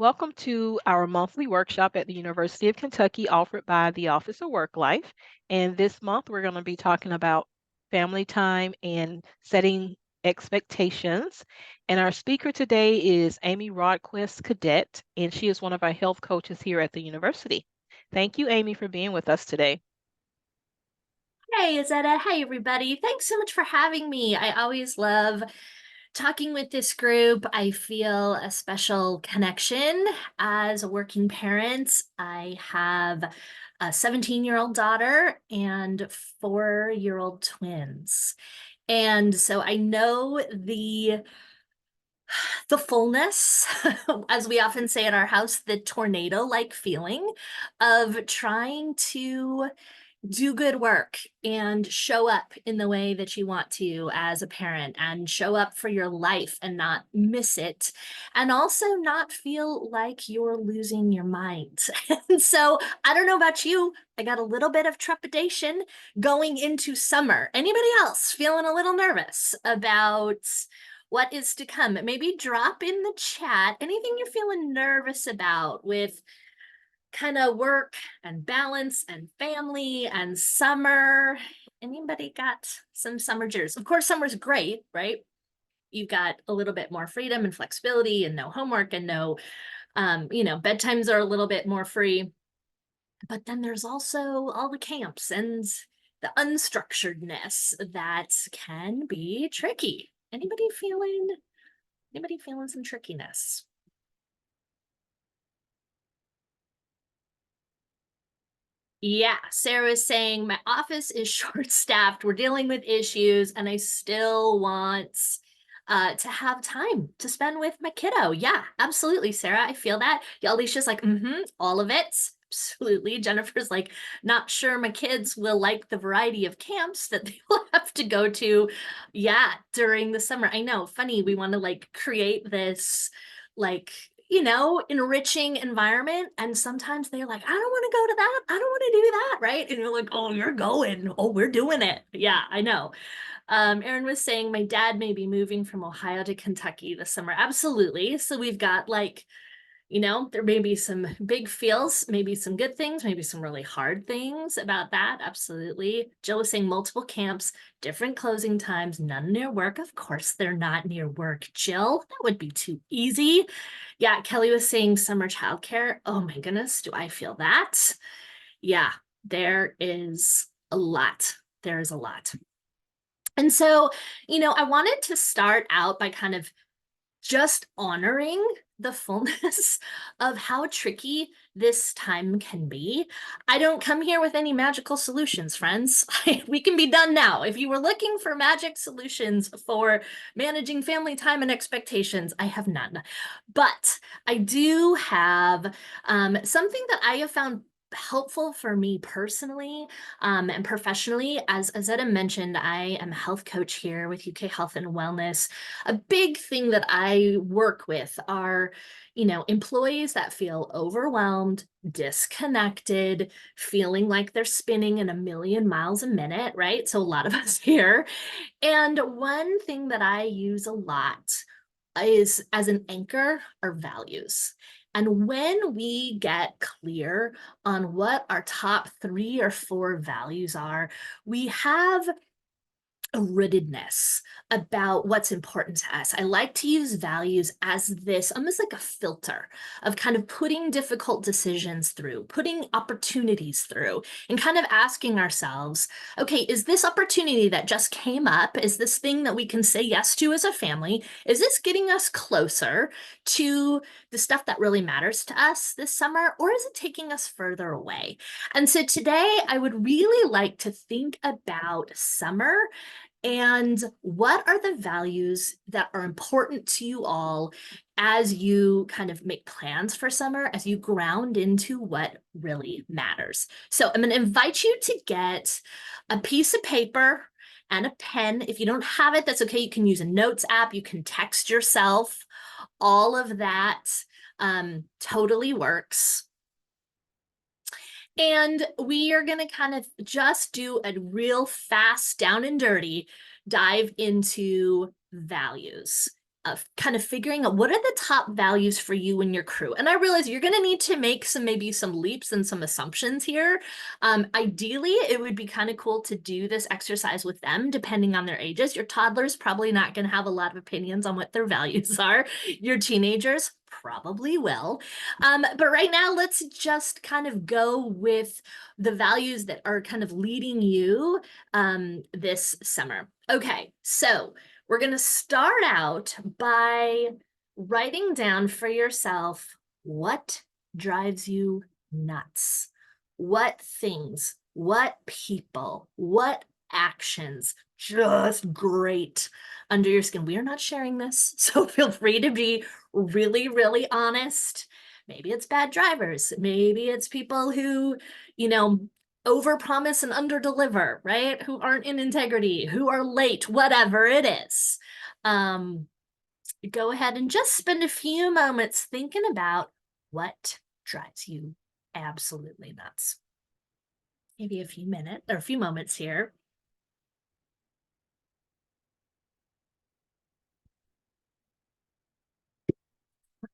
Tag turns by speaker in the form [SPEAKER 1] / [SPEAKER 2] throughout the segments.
[SPEAKER 1] Welcome to our monthly workshop at the University of Kentucky offered by the Office of Work Life. And this month we're going to be talking about family time and setting expectations. And our speaker today is Amy Rodquist-Kodet, and she is one of our health coaches here at the university. Thank you, Amy, for being with us today.
[SPEAKER 2] Hey, Izetta. Hey, everybody. Thanks so much for having me. I always love talking with this group. I feel a special connection as a working parent. I have a 17-year-old daughter and 4-year-old twins. And so I know the fullness, as we often say at our house, the tornado-like feeling of trying to do good work and show up in the way that you want to as a parent and show up for your life and not miss it and also not feel like you're losing your mind. And so I don't know about you, I got a little bit of trepidation going into summer. Anybody else feeling a little nervous about what is to come? Maybe drop in the chat anything you're feeling nervous about with kind of work and balance and family and summer. Anybody got some summer jitters? Of course, summer's great, right? You've got a little bit more freedom and flexibility and no homework and no, bedtimes are a little bit more free. But then there's also all the camps and the unstructuredness that can be tricky. Anybody feeling some trickiness? Yeah, Sarah is saying my office is short-staffed. We're dealing with issues, and I still want to have time to spend with my kiddo. Yeah, absolutely, Sarah. I feel that. Yeah, Alicia's like, all of it. Absolutely. Jennifer's like, not sure my kids will like the variety of camps that they will have to go to. Yeah, during the summer. I know, funny, we want to like create this like enriching environment. And sometimes they're like, I don't want to go to that. I don't want to do that. Right. And you're like, oh, you're going. Oh, we're doing it. Yeah, I know. Erin was saying my dad may be moving from Ohio to Kentucky this summer. Absolutely. So we've got like, there may be some big feels, maybe some good things, maybe some really hard things about that. Absolutely. Jill was saying multiple camps, different closing times, none near work. Of course, they're not near work, Jill. That would be too easy. Yeah, Kelly was saying summer childcare. Oh my goodness, do I feel that? Yeah, there is a lot. There is a lot. And so, I wanted to start out by kind of just honoring the fullness of how tricky this time can be. I don't come here with any magical solutions, friends. We can be done now. If you were looking for magic solutions for managing family time and expectations, I have none. But I do have something that I have found helpful for me personally and professionally. As Azetta mentioned, I am a health coach here with UK Health and Wellness. A big thing that I work with are, employees that feel overwhelmed, disconnected, feeling like they're spinning in a million miles a minute, right? So a lot of us here. And one thing that I use a lot is as an anchor are values. And when we get clear on what our top 3 or 4 values are, we have a rootedness about what's important to us. I like to use values as this almost like a filter of kind of putting difficult decisions through, putting opportunities through, and kind of asking ourselves, okay, is this opportunity that just came up, is this thing that we can say yes to as a family, is this getting us closer to the stuff that really matters to us this summer, or is it taking us further away? And so today I would really like to think about summer and what are the values that are important to you all as you kind of make plans for summer, as you ground into what really matters. So I'm going to invite you to get a piece of paper and a pen. If you don't have it, that's okay. You can use a notes app. You can text yourself. All of that totally works. And we are going to kind of just do a real fast down and dirty dive into values. of kind of figuring out what are the top values for you and your crew. And I realize you're going to need to make maybe some leaps and some assumptions here. Ideally, it would be kind of cool to do this exercise with them, depending on their ages. Your toddler's probably not going to have a lot of opinions on what their values are. Your teenagers probably will. But right now, let's just kind of go with the values that are kind of leading you this summer. Okay, so we're going to start out by writing down for yourself what drives you nuts, what things, what people, what actions just grate under your skin. We are not sharing this, so feel free to be really, really honest. Maybe it's bad drivers. Maybe it's people who, overpromise and underdeliver, right? Who aren't in integrity, who are late, whatever it is. Go ahead and just spend a few moments thinking about what drives you absolutely nuts. Maybe a few minutes or a few moments here.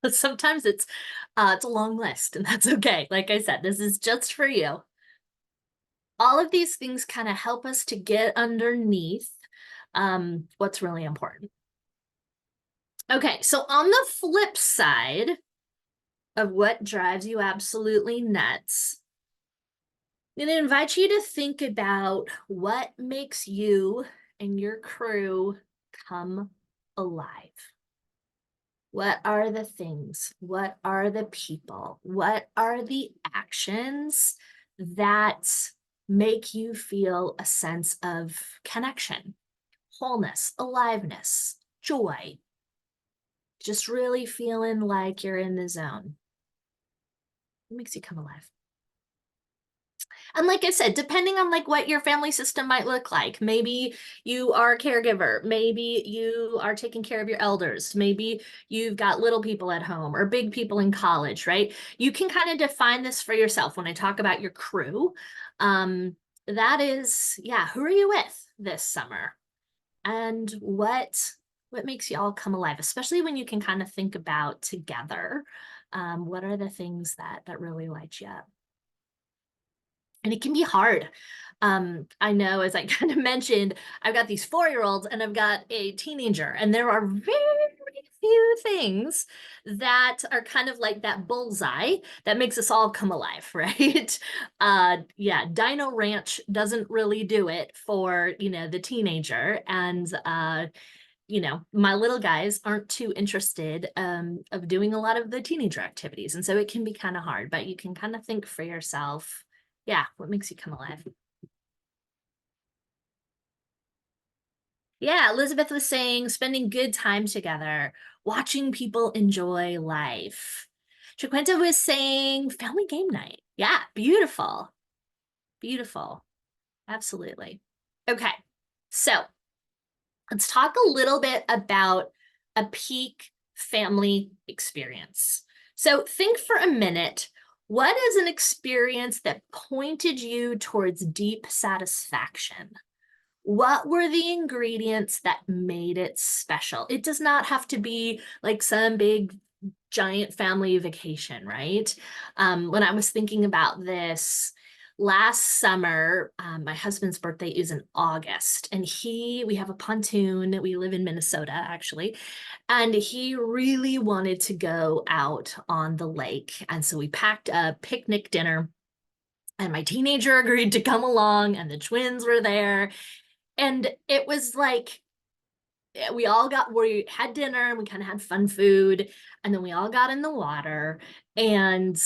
[SPEAKER 2] Sometimes it's a long list, and that's okay. Like I said, this is just for you. All of these things kind of help us to get underneath what's really important. Okay, so on the flip side of what drives you absolutely nuts, I'm going to invite you to think about what makes you and your crew come alive. What are the things? What are the people? What are the actions that make you feel a sense of connection, wholeness, aliveness, joy? Just really feeling like you're in the zone. What makes you come alive? And like I said, depending on like what your family system might look like, maybe you are a caregiver, maybe you are taking care of your elders, maybe you've got little people at home or big people in college, right? You can kind of define this for yourself. When I talk about your crew, that is, yeah, who are you with this summer? And what makes you all come alive, especially when you can kind of think about together, what are the things that really light you up? And it can be hard. I know, as I kind of mentioned, I've got these 4-year-olds and I've got a teenager, and there are very few things that are kind of like that bullseye that makes us all come alive, right? Yeah, Dino Ranch doesn't really do it for, the teenager. And my little guys aren't too interested of doing a lot of the teenager activities. And so it can be kind of hard, but you can kind of think for yourself, yeah, what makes you come alive? Yeah, Elizabeth was saying spending good time together, watching people enjoy life. Chiquenta was saying family game night. Yeah, beautiful. Beautiful. Absolutely. Okay, so let's talk a little bit about a peak family experience. So think for a minute, what is an experience that pointed you towards deep satisfaction? What were the ingredients that made it special? It does not have to be like some big giant family vacation, right? When I was thinking about this last summer, my husband's birthday is in August, and we have a pontoon. We live in Minnesota, actually, and he really wanted to go out on the lake. And so we packed a picnic dinner, and my teenager agreed to come along, and the twins were there. And it was like, we had dinner and we kind of had fun food, and then we all got in the water, and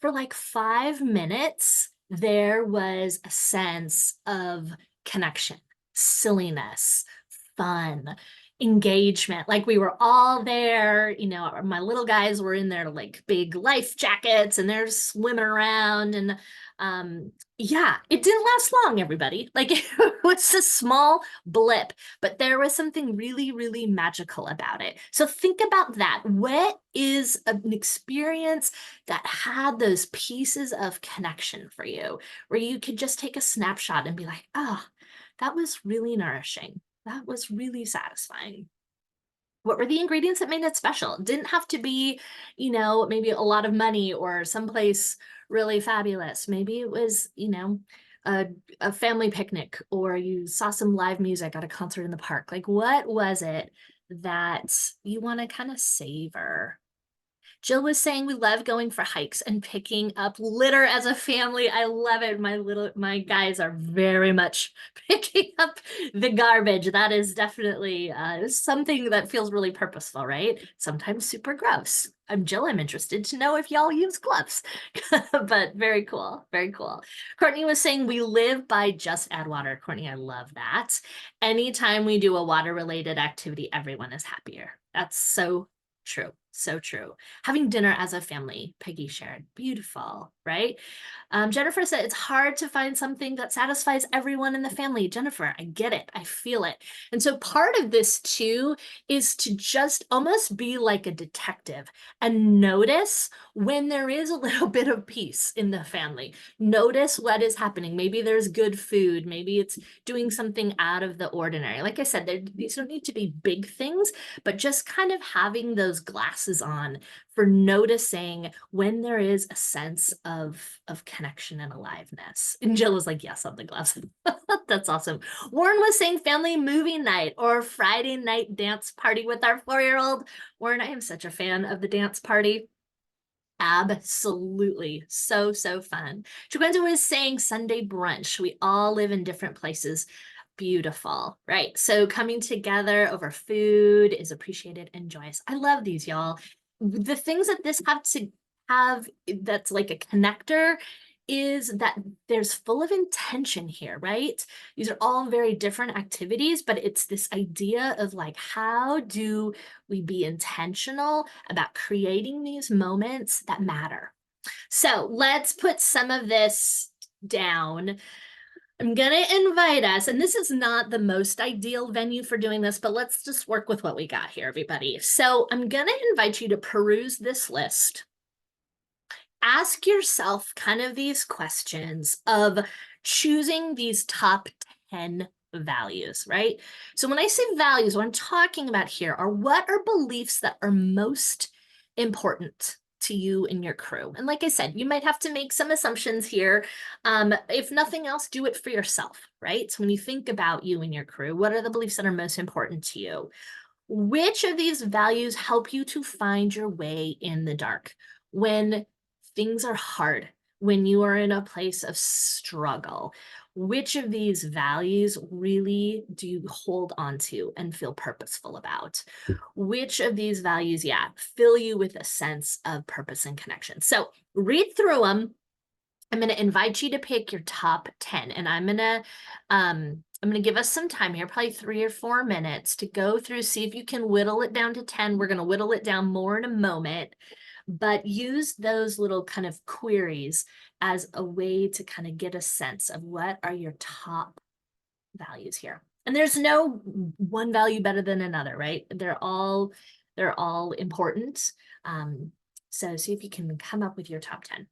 [SPEAKER 2] for like 5 minutes there was a sense of connection, silliness, fun, engagement. Like we were all there, my little guys were in their like big life jackets and they're swimming around. And yeah, it didn't last long, everybody. Like it was a small blip, but there was something really, really magical about it. So think about that. What is an experience that had those pieces of connection for you, where you could just take a snapshot and be like, oh, that was really nourishing. That was really satisfying. What were the ingredients that made it special? It didn't have to be, maybe a lot of money or someplace really fabulous. Maybe it was, a, a family picnic, or you saw some live music at a concert in the park. Like, what was it that you want to kind of savor? Jill was saying we love going for hikes and picking up litter as a family. I love it. My guys are very much picking up the garbage. That is definitely something that feels really purposeful, right? Sometimes super gross. I'm Jill. I'm interested to know if y'all use gloves, but very cool. Very cool. Courtney was saying we live by just add water. Courtney, I love that. Anytime we do a water related activity, everyone is happier. That's so true. So true. Having dinner as a family, Peggy shared. Beautiful, right? Jennifer said it's hard to find something that satisfies everyone in the family. Jennifer, I get it. I feel it. And so part of this too is to just almost be like a detective and notice when there is a little bit of peace in the family. Notice what is happening. Maybe there's good food. Maybe it's doing something out of the ordinary. Like I said, these don't need to be big things, but just kind of having those glasses on for noticing when there is a sense of connection and aliveness. And Jill was like, yes, on the glasses. That's awesome. Warren was saying family movie night or Friday night dance party with our 4-year-old. Warren, I am such a fan of the dance party. Absolutely. So, so fun. Chiquenza was saying Sunday brunch. We all live in different places. Beautiful, right? So coming together over food is appreciated and joyous. I love these, y'all. The things that this have to have that's like a connector is that there's full of intention here, right? These are all very different activities, but it's this idea of like, how do we be intentional about creating these moments that matter? So let's put some of this down. I'm going to invite us, and this is not the most ideal venue for doing this, but let's just work with what we got here, everybody. So I'm going to invite you to peruse this list. Ask yourself kind of these questions of choosing these top 10 values, right? So when I say values, what I'm talking about here are what are beliefs that are most important to you and your crew. And like I said, you might have to make some assumptions here. If nothing else, do it for yourself, right? So when you think about you and your crew, what are the beliefs that are most important to you? Which of these values help you to find your way in the dark when things are hard, when you are in a place of struggle? Which of these values really do you hold on to and feel purposeful about? Which of these values, fill you with a sense of purpose and connection? So read through them. I'm going to invite you to pick your top 10, and I'm going to give us some time here, probably 3 or 4 minutes to go through, see if you can whittle it down to 10. We're going to whittle it down more in a moment, but use those little kind of queries as a way to kind of get a sense of what are your top values here. And there's no one value better than another, right? They're all important. So see if you can come up with your top 10.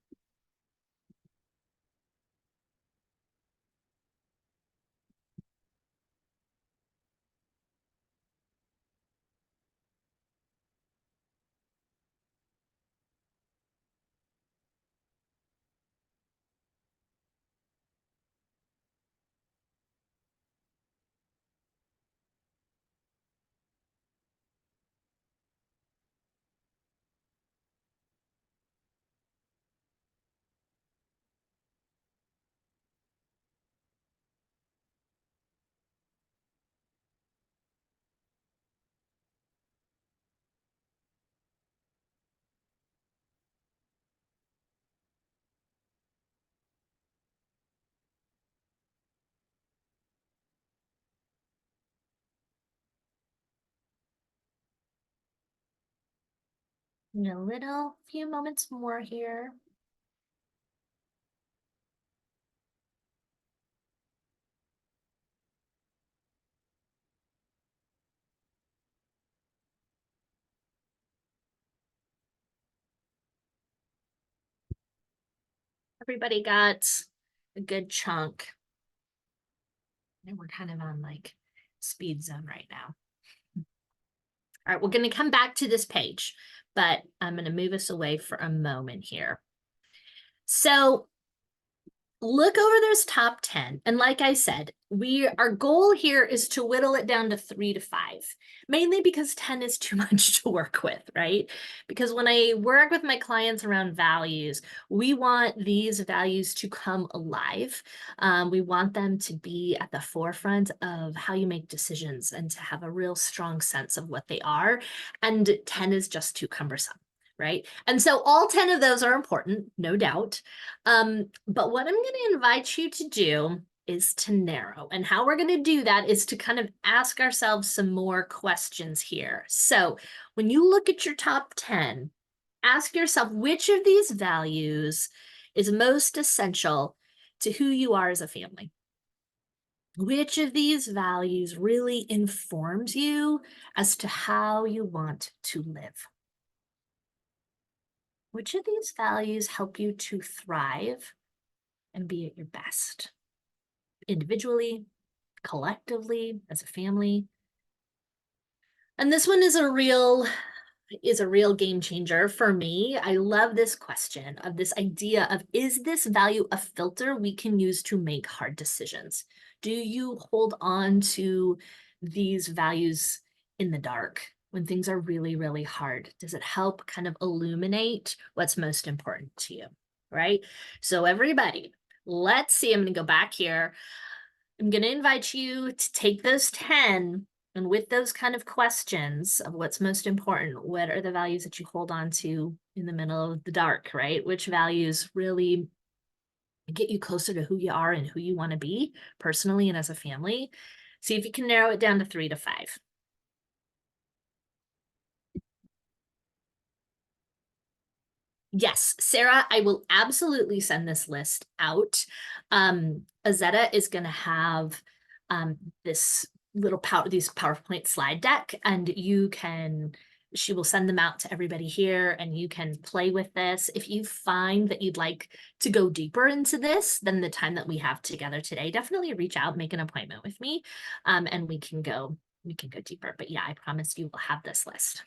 [SPEAKER 2] A little few moments more here. Everybody got a good chunk. And we're kind of on like speed zone right now. All right, we're going to come back to this page, but I'm going to move us away for a moment here. So look over those top 10. And like I said, our goal here is to whittle it down to 3 to 5, mainly because 10 is too much to work with, right? Because when I work with my clients around values, we want these values to come alive. We want them to be at the forefront of how you make decisions and to have a real strong sense of what they are. And 10 is just too cumbersome. Right. And so all 10 of those are important, no doubt. But what I'm going to invite you to do is to narrow. And how we're going to do that is to kind of ask ourselves some more questions here. So when you look at your top 10, ask yourself which of these values is most essential to who you are as a family. Which of these values really informs you as to how you want to live? Which of these values help you to thrive and be at your best? Individually, collectively, as a family. And this one is a real game changer for me. I love this question of this idea of, is this value a filter we can use to make hard decisions? Do you hold on to these values in the dark when things are really, really hard? Does it help kind of illuminate what's most important to you, right? So everybody, let's see, I'm going to go back here. I'm going to invite you to take those 10 and with those kind of questions of what's most important, what are the values that you hold on to in the middle of the dark, right? Which values really get you closer to who you are and who you want to be personally and as a family? See if you can narrow it down to 3 to 5. Yes, Sarah, I will absolutely send this list out. Azetta is going to have this these PowerPoint slide deck, and she will send them out to everybody here, and you can play with this. If you find that you'd like to go deeper into this than the time that we have together today, definitely reach out, make an appointment with me, and we can go deeper. But yeah, I promise you will have this list.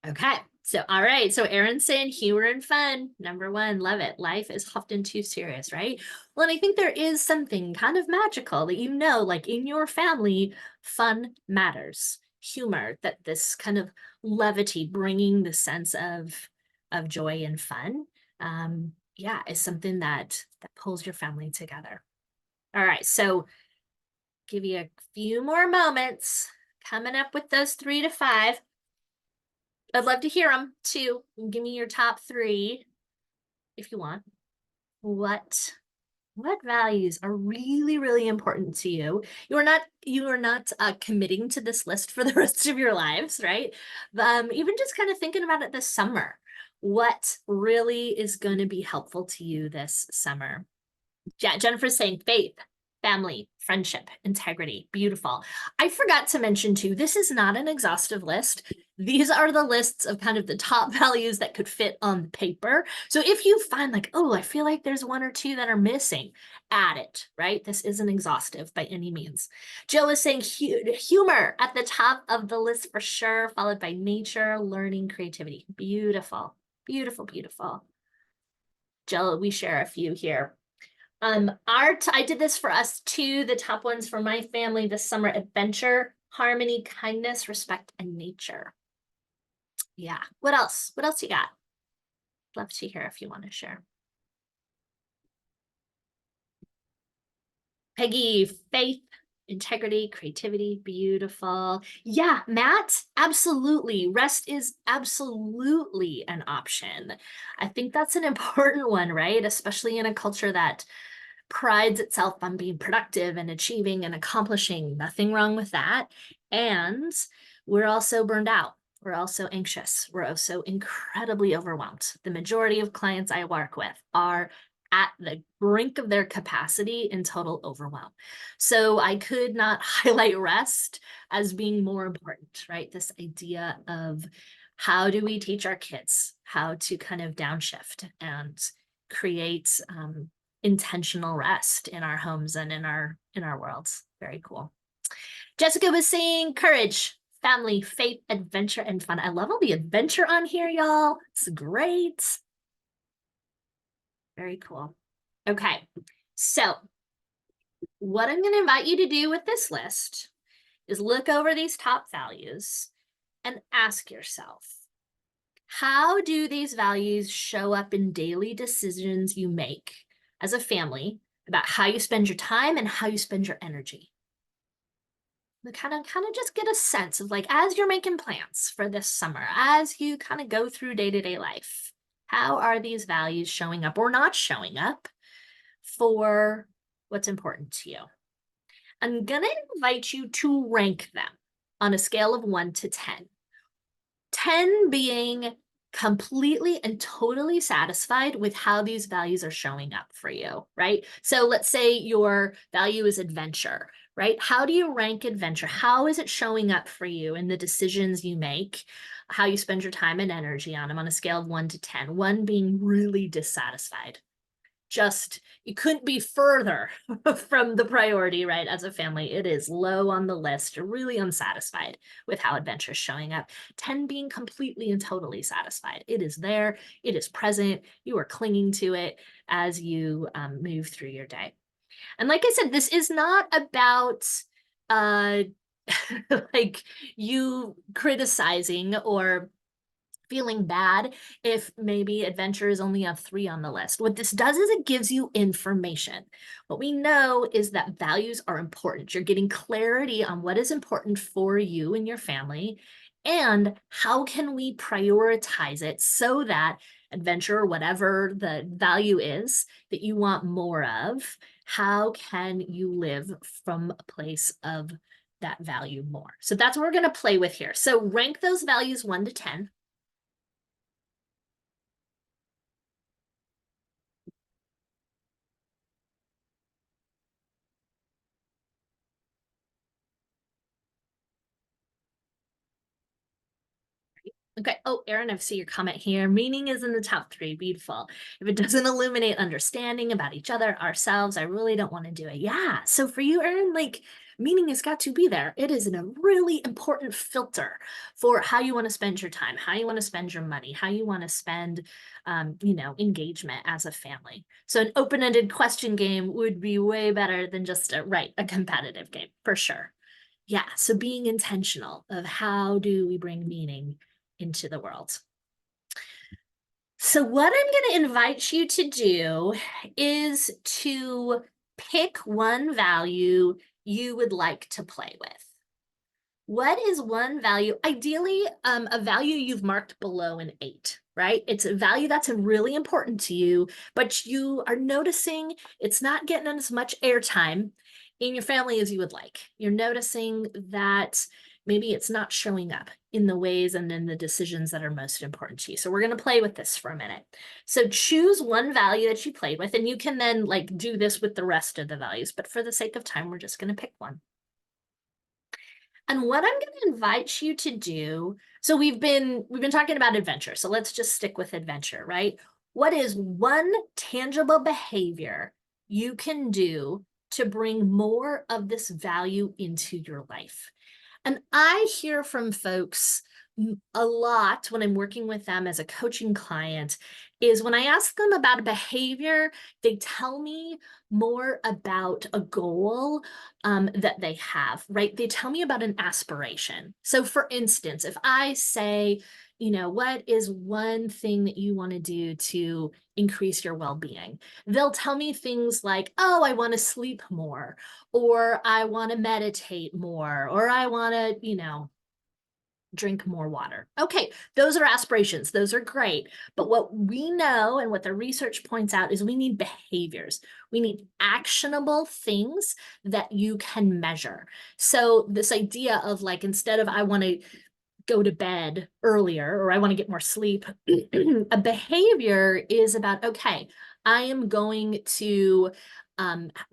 [SPEAKER 2] Okay, so all right, so Erin's saying humor and fun, number 1, love it. Life is often too serious, right? Well, and I think there is something kind of magical that like in your family, fun matters. Humor, that this kind of levity, bringing the sense of joy and fun, yeah, is something that pulls your family together. All right, so give you a few more moments coming up with those 3 to 5. I'd love to hear them too. Give me your top 3 if you want. What values are really, really important to you? You are not committing to this list for the rest of your lives, right? Even just kind of thinking about it this summer. What really is going to be helpful to you this summer? Yeah, Jennifer's saying faith, family, friendship, integrity. Beautiful. I forgot to mention too, this is not an exhaustive list. These are the lists of kind of the top values that could fit on the paper. So if you find like, oh, I feel like there's 1 or 2 that are missing, add it, right? This isn't exhaustive by any means. Jill is saying humor at the top of the list for sure, followed by nature, learning, creativity. Beautiful, beautiful, beautiful. Jill, we share a few here. I did this for us too. The top ones for my family this summer: adventure, harmony, kindness, respect, and nature. Yeah. What else? What else you got? Love to hear if you want to share. Peggy, faith, integrity, creativity, beautiful. Yeah, Matt, absolutely. Rest is absolutely an option. I think that's an important one, right? Especially in a culture that prides itself on being productive and achieving and accomplishing. Nothing wrong with that. And we're also burned out. We're also anxious. We're also incredibly overwhelmed. The majority of clients I work with are at the brink of their capacity in total overwhelm. So I could not highlight rest as being more important, right? This idea of how do we teach our kids how to kind of downshift and create intentional rest in our homes and in our worlds. Very cool. Jessica was saying courage, family, faith, adventure, and fun. I love all the adventure on here, y'all. It's great. Very cool. Okay, so what I'm going to invite you to do with this list is look over these top values and ask yourself, how do these values show up in daily decisions you make as a family about how you spend your time and how you spend your energy? Kind of just get a sense of, like, as you're making plans for this summer, as you kind of go through day-to-day life, how are these values showing up or not showing up for what's important to you? I'm gonna invite you to rank them on a scale of 1 to 10. 10 being completely and totally satisfied with how these values are showing up for you, right? So let's say your value is adventure, right? How do you rank adventure? How is it showing up for you in the decisions you make, how you spend your time and energy on them on a scale of 1 to 10, 1 being really dissatisfied? Just, you couldn't be further from the priority, right? As a family, it is low on the list. You're really unsatisfied with how adventure is showing up. 10 being completely and totally satisfied. It is there, it is present, you are clinging to it as you move through your day. And like I said, this is not about like you criticizing or feeling bad if maybe adventure is only a 3 on the list. What this does is it gives you information. What we know is that values are important. You're getting clarity on what is important for you and your family, and how can we prioritize it so that adventure, or whatever the value is that you want more of, how can you live from a place of that value more? So that's what we're going to play with here. So rank those values 1 to 10. Okay. Oh, Erin, I see your comment here. Meaning is in the top 3. Beautiful. If it doesn't illuminate understanding about each other, ourselves, I really don't want to do it. Yeah. So for you, Erin, like, meaning has got to be there. It is a really important filter for how you want to spend your time, how you want to spend your money, how you want to spend, engagement as a family. So an open-ended question game would be way better than just a competitive game, for sure. Yeah. So being intentional of how do we bring meaning into the world. So what I'm going to invite you to do is to pick one value you would like to play with. What is one value? Ideally, a value you've marked below an 8, right? It's a value that's really important to you, but you are noticing it's not getting as much airtime in your family as you would like. You're noticing that maybe it's not showing up in the ways and in the decisions that are most important to you. So we're going to play with this for a minute. So choose one value that you played with, and you can then like do this with the rest of the values, but for the sake of time, we're just going to pick one. And what I'm going to invite you to do, so we've been talking about adventure, so let's just stick with adventure, right? What is one tangible behavior you can do to bring more of this value into your life? And I hear from folks a lot when I'm working with them as a coaching client is when I ask them about a behavior, they tell me more about a goal that they have, right? They tell me about an aspiration. So for instance, if I say, what is one thing that you want to do to increase your well-being? They'll tell me things like, oh, I want to sleep more, or I want to meditate more, or I want to, drink more water. Okay, those are aspirations. Those are great. But what we know and what the research points out is we need behaviors. We need actionable things that you can measure. So this idea of like, instead of I want to go to bed earlier or I want to get more sleep, a behavior is about, okay, I am going to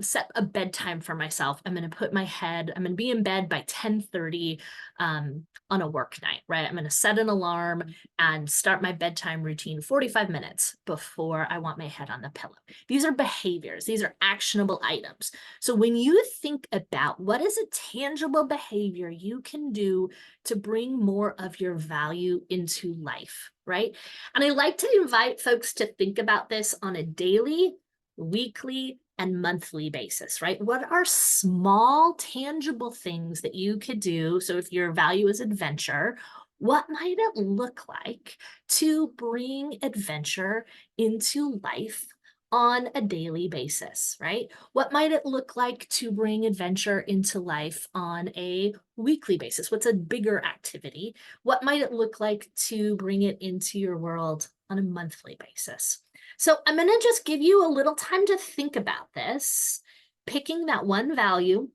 [SPEAKER 2] set a bedtime for myself. I'm going to be in bed by 10:30 on a work night, right? I'm going to set an alarm and start my bedtime routine 45 minutes before I want my head on the pillow. These are behaviors. These are actionable items. So when you think about what is a tangible behavior you can do to bring more of your value into life, right? And I like to invite folks to think about this on a daily, weekly, and monthly basis, right? What are small, tangible things that you could do? So if your value is adventure, what might it look like to bring adventure into life on a daily basis, right? What might it look like to bring adventure into life on a weekly basis? What's a bigger activity? What might it look like to bring it into your world on a monthly basis? So I'm going to just give you a little time to think about this, picking that one value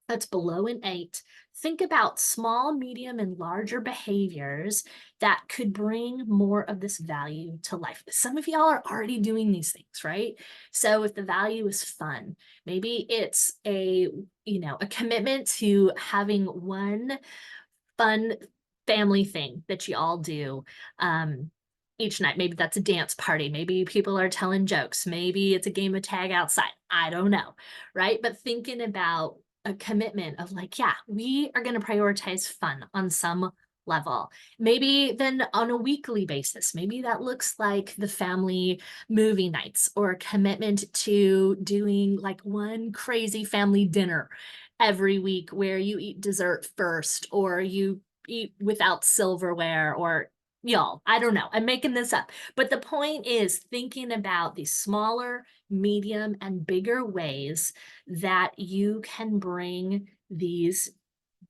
[SPEAKER 2] that's below an 8. Think about small, medium, and larger behaviors that could bring more of this value to life. Some of y'all are already doing these things, right? So if the value is fun, maybe it's a commitment to having one fun family thing that you all do each night. Maybe that's a dance party. Maybe people are telling jokes. Maybe it's a game of tag outside. I don't know, right? But thinking about a commitment of like, yeah, we are going to prioritize fun on some level. Maybe then on a weekly basis, maybe that looks like the family movie nights or a commitment to doing like one crazy family dinner every week where you eat dessert first or you eat without silverware or y'all, I don't know. I'm making this up. But the point is thinking about these smaller, medium, and bigger ways that you can bring these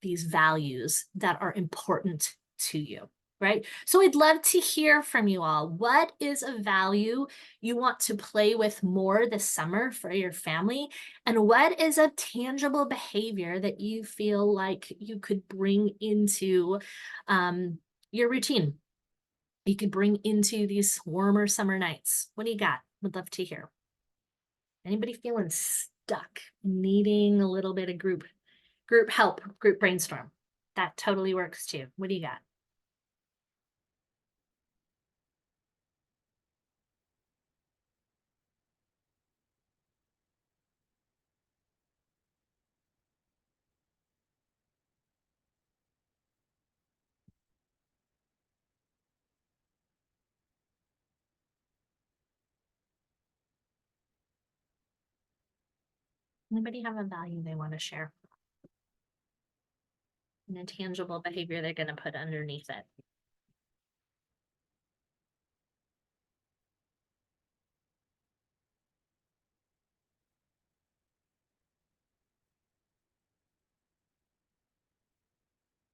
[SPEAKER 2] values that are important to you, right? So I'd love to hear from you all. What is a value you want to play with more this summer for your family? And what is a tangible behavior that you feel like you could bring into your routine? You could bring into these warmer summer nights. What do you got? Would love to hear. Anybody feeling stuck, needing a little bit of group help, group brainstorm? That totally works too. What do you got? Anybody have a value they want to share? An intangible behavior they're going to put underneath it.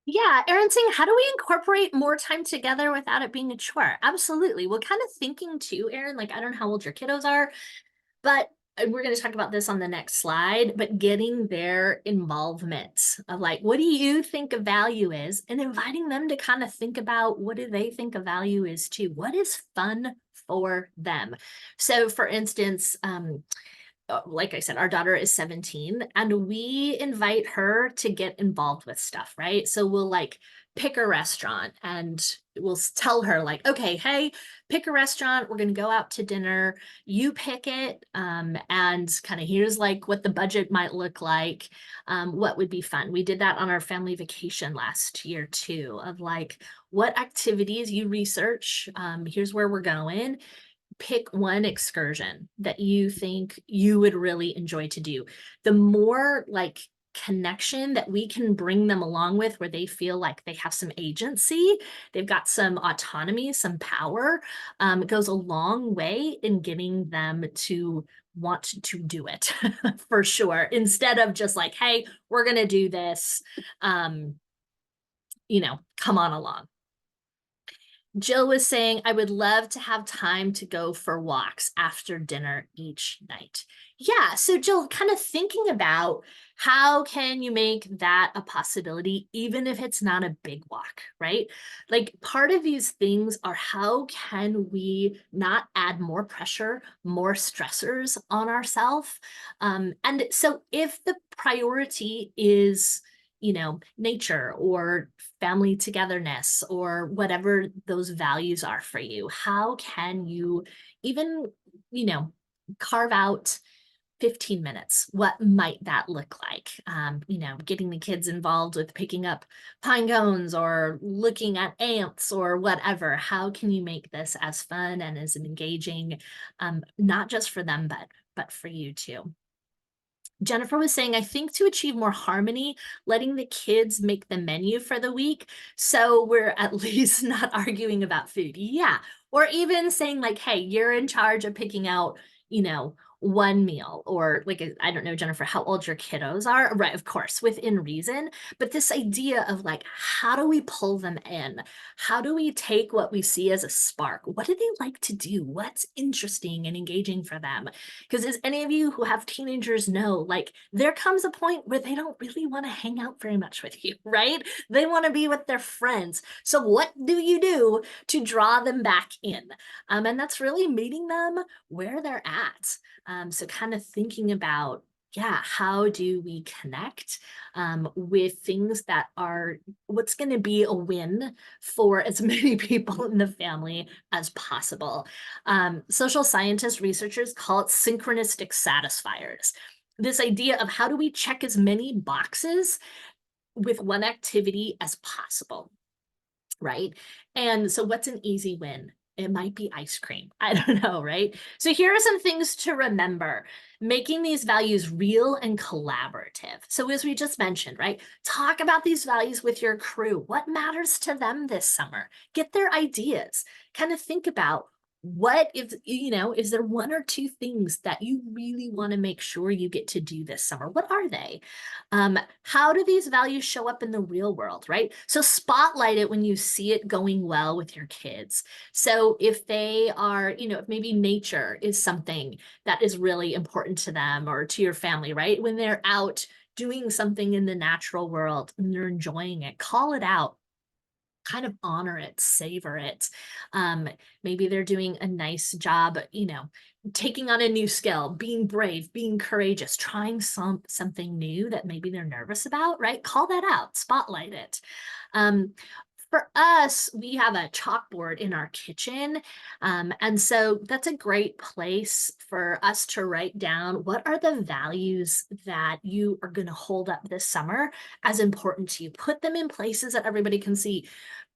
[SPEAKER 2] Yeah, Erin's saying, how do we incorporate more time together without it being a chore? Absolutely. Well, kind of thinking too, Erin, like I don't know how old your kiddos are, but we're going to talk about this on the next slide, but getting their involvement of like, what do you think a value is? And inviting them to kind of think about what do they think a value is too? What is fun for them? So for instance, like I said, our daughter is 17 and we invite her to get involved with stuff, right? So we'll like pick a restaurant and we'll tell her like, okay, hey, pick a restaurant. We're going to go out to dinner. You pick it. And kind of here's like what the budget might look like. What would be fun. We did that on our family vacation last year too, of like what activities you research. Here's where we're going. Pick one excursion that you think you would really enjoy to do. The more like connection that we can bring them along with where they feel like they have some agency, they've got some autonomy, some power, it goes a long way in getting them to want to do it for sure, instead of just like, hey, we're going to do this, come on along. Jill was saying, I would love to have time to go for walks after dinner each night. Yeah, so Jill, kind of thinking about how can you make that a possibility, even if it's not a big walk, right? Like part of these things are how can we not add more pressure, more stressors on ourselves? And so if the priority is nature or family togetherness or whatever those values are for you, how can you even, you know, carve out 15 minutes? What might that look like? Getting the kids involved with picking up pine cones or looking at ants or whatever. How can you make this as fun and as engaging, not just for them, but for you too? Jennifer was saying, I think to achieve more harmony, letting the kids make the menu for the week. So we're at least not arguing about food. Yeah. Or even saying, like, hey, you're in charge of picking out, one meal, or like, I don't know, Jennifer, how old your kiddos are. Right. Of course, within reason. But this idea of like, how do we pull them in? How do we take what we see as a spark? What do they like to do? What's interesting and engaging for them? Because as any of you who have teenagers know, like there comes a point where they don't really want to hang out very much with you, right? They want to be with their friends. So what do you do to draw them back in? And that's really meeting them where they're at. So kind of thinking about, yeah, how do we connect with things that are what's going to be a win for as many people in the family as possible? Social scientists, researchers call it synchronistic satisfiers. This idea of how do we check as many boxes with one activity as possible, right? And so, what's an easy win? It might be ice cream. I don't know, right? So, here are some things to remember making these values real and collaborative. So, as we just mentioned, right, talk about these values with your crew. What matters to them this summer? Get their ideas. Kind of think about what if, is there one or two things that you really want to make sure you get to do this summer? What are they? How do these values show up in the real world, right? So spotlight it when you see it going well with your kids. So if they are, if maybe nature is something that is really important to them or to your family, right? When they're out doing something in the natural world and they're enjoying it, call it out, kind of honor it, savor it. Maybe they're doing a nice job, taking on a new skill, being brave, being courageous, trying something new that maybe they're nervous about, right? Call that out, spotlight it. For us, we have a chalkboard in our kitchen. And so that's a great place for us to write down what are the values that you are going to hold up this summer as important to you. Put them in places that everybody can see.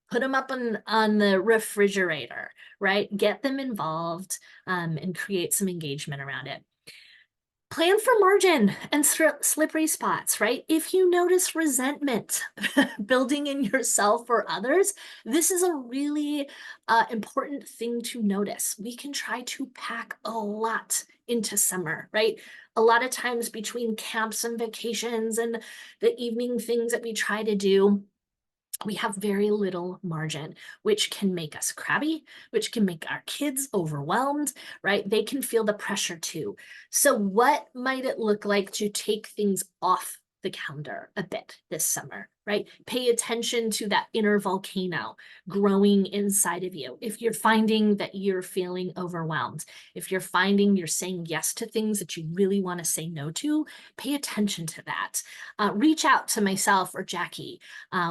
[SPEAKER 2] Put them up on the refrigerator, right? Get them involved and create some engagement around it. Plan for margin and slippery spots, right? If you notice resentment building in yourself or others, this is a really important thing to notice. We can try to pack a lot into summer, right? A lot of times between camps and vacations and the evening things that we try to do, we have very little margin, which can make us crabby, which can make our kids overwhelmed, right? They can feel the pressure too. So, what might it look like to take things off the calendar a bit this summer, right? Pay attention to that inner volcano growing inside of you. If you're finding that you're feeling overwhelmed, if you're finding you're saying yes to things that you really want to say no to, pay attention to that. Reach out to myself or Jackie.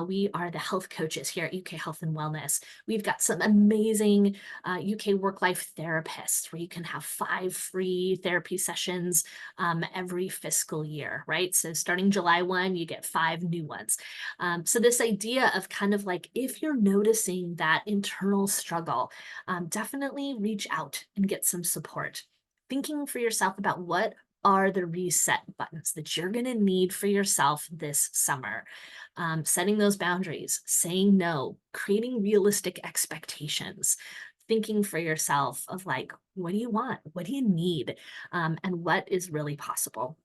[SPEAKER 2] We are the health coaches here at UK Health and Wellness. We've got some amazing UK work-life therapists where you can have 5 free therapy sessions every fiscal year, right? So starting July 1, you get 5 new ones. So this idea of kind of like, if you're noticing that internal struggle, definitely reach out and get some support. Thinking for yourself about what are the reset buttons that you're going to need for yourself this summer. Setting those boundaries, saying no, creating realistic expectations, thinking for yourself of like, what do you want? What do you need? And what is really possible?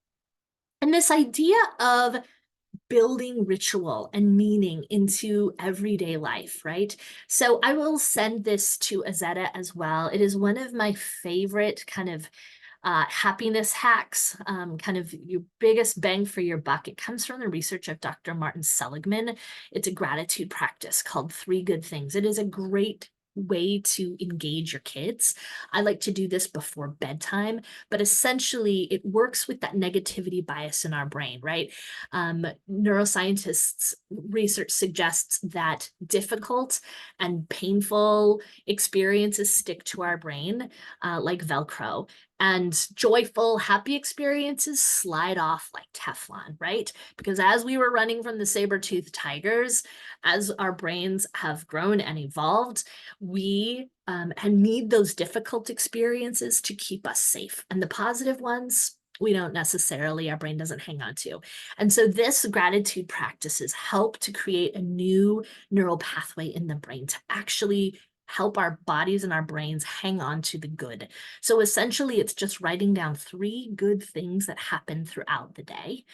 [SPEAKER 2] And this idea of building ritual and meaning into everyday life, right? So I will send this to Azetta as well. It is one of my favorite kind of happiness hacks, kind of your biggest bang for your buck. It comes from the research of Dr. Martin Seligman. It's a gratitude practice called 3 Good Things. It is a great way to engage your kids. I like to do this before bedtime, but essentially it works with that negativity bias in our brain, right? Neuroscientists research suggests that difficult and painful experiences stick to our brain like Velcro, and joyful, happy experiences slide off like Teflon, right? Because as we were running from the saber-toothed tigers, as our brains have grown and evolved, we and need those difficult experiences to keep us safe. And the positive ones, we don't necessarily, our brain doesn't hang on to. And so this gratitude practices help to create a new neural pathway in the brain to actually help our bodies and our brains hang on to the good. So essentially, it's just writing down 3 good things that happen throughout the day,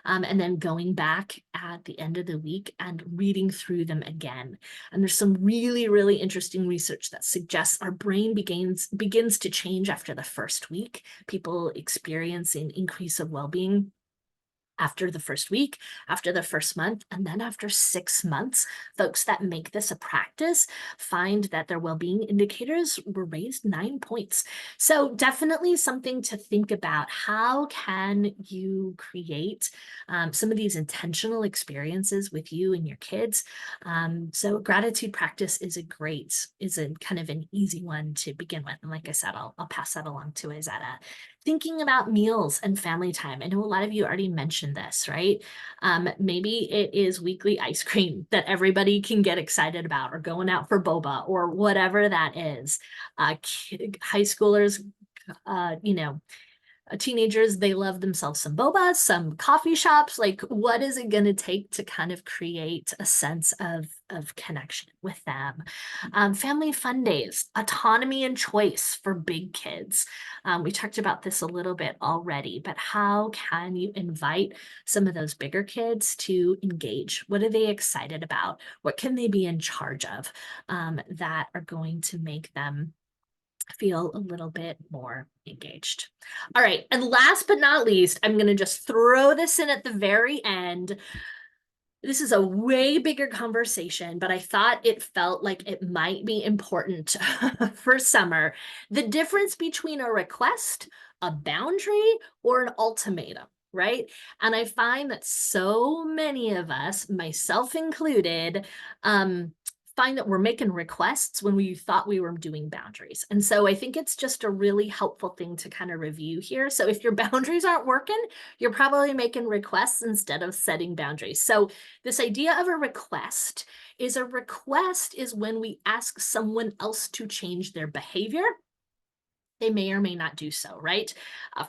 [SPEAKER 2] and then going back at the end of the week and reading through them again. And there's some really, really interesting research that suggests our brain begins to change after the first week. People experience an increase of well-being after the first week, after the first month, and then after 6 months. Folks that make this a practice find that their well-being indicators were raised 9 points. So definitely something to think about. How can you create some of these intentional experiences with you and your kids? So gratitude practice is a kind of an easy one to begin with. And like I said, I'll pass that along to Izetta. Thinking about meals and family time. I know a lot of you already mentioned this, right? Maybe it is weekly ice cream that everybody can get excited about, or going out for boba, or whatever that is. High schoolers, teenagers, they love themselves some boba, some coffee shops. Like, what is it going to take to kind of create a sense of connection with them? Family fun days, autonomy and choice for big kids. We talked about this a little bit already, but how can you invite some of those bigger kids to engage? What are they excited about? What can they be in charge of that are going to make them feel a little bit more engaged? All right, and last but not least, I'm going to just throw this in at the very end. This is a way bigger conversation, but I thought it felt like it might be important for summer. The difference between a request, a boundary, or an ultimatum, right? And I find that so many of us, myself included, find that we're making requests when we thought we were doing boundaries. And so I think it's just a really helpful thing to kind of review here. So if your boundaries aren't working, you're probably making requests instead of setting boundaries. So this idea of a request is when we ask someone else to change their behavior. They may or may not do so, right?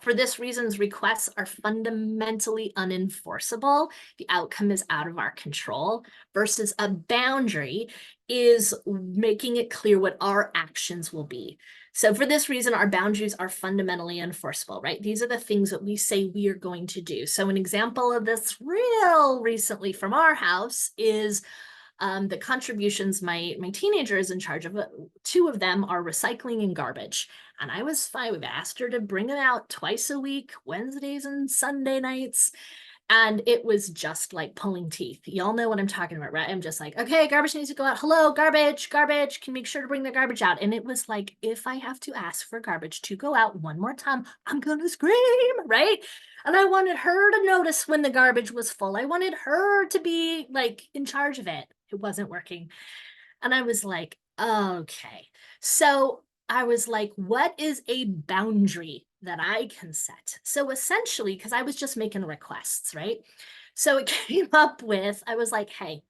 [SPEAKER 2] For this reasons, requests are fundamentally unenforceable. The outcome is out of our control, versus a boundary is making it clear what our actions will be. So for this reason, our boundaries are fundamentally enforceable, right? These are the things that we say we are going to do. So an example of this real recently from our house is the contributions my teenager is in charge of. 2 of them are recycling and garbage. And I was fine. We've asked her to bring them out twice a week, Wednesdays and Sunday nights. And it was just like pulling teeth. Y'all know what I'm talking about, right? I'm just like, okay, garbage needs to go out. Hello, garbage, garbage. Can you make sure to bring the garbage out? And it was like, if I have to ask for garbage to go out one more time, I'm going to scream, right? And I wanted her to notice when the garbage was full. I wanted her to be like in charge of it. It wasn't working. And I was like, okay. So I was like, what is a boundary that I can set? So essentially, because I was just making requests, right? So it came up with, I was like, hey,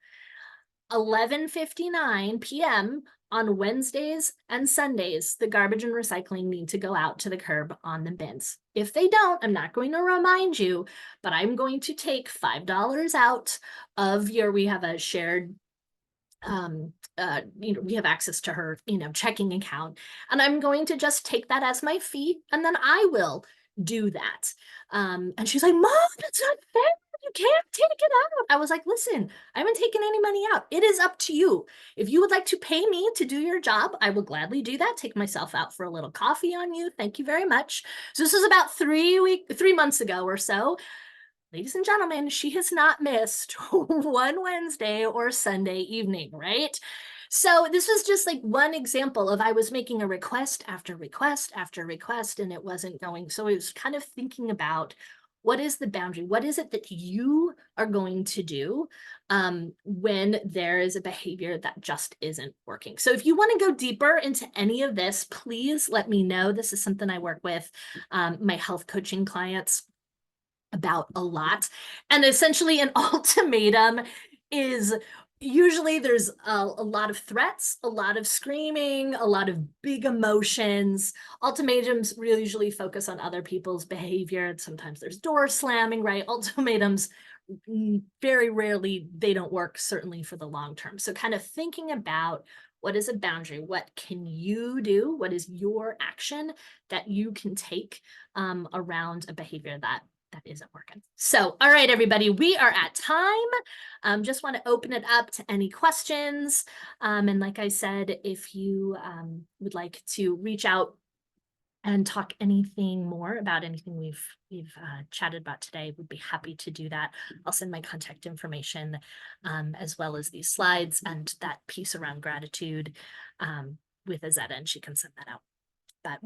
[SPEAKER 2] 11:59 p.m. on Wednesdays and Sundays, the garbage and recycling need to go out to the curb on the bins. If they don't, I'm not going to remind you, but I'm going to take $5 out of we have a shared we have access to her, checking account, and I'm going to just take that as my fee, and then I will do that. And she's like, Mom, that's not fair. you can't take it out. I was like, listen, I haven't taken any money out. It is up to you. If you would like to pay me to do your job, I will gladly do that. Take myself out for a little coffee on you. Thank you very much. So this was about 3 months ago or so. Ladies and gentlemen, she has not missed one Wednesday or Sunday evening, right? So this was just like one example of I was making a request after request after request, and it wasn't going. So it was kind of thinking about what is the boundary? What is it that you are going to do when there is a behavior that just isn't working? So if you want to go deeper into any of this, please let me know. This is something I work with my health coaching clients about a lot. And essentially an ultimatum is usually there's a lot of threats, a lot of screaming, a lot of big emotions. Ultimatums really usually focus on other people's behavior. Sometimes there's door slamming, right? Ultimatums very rarely, they don't work, certainly for the long term. So kind of thinking about what is a boundary? What can you do? What is your action that you can take around a behavior that isn't working? So, all right, everybody, we are at time. Just want to open it up to any questions. And like I said, if you would like to reach out and talk anything more about anything we've chatted about today, would be happy to do that. I'll send my contact information as well as these slides and that piece around gratitude with Azetta, and she can send that out.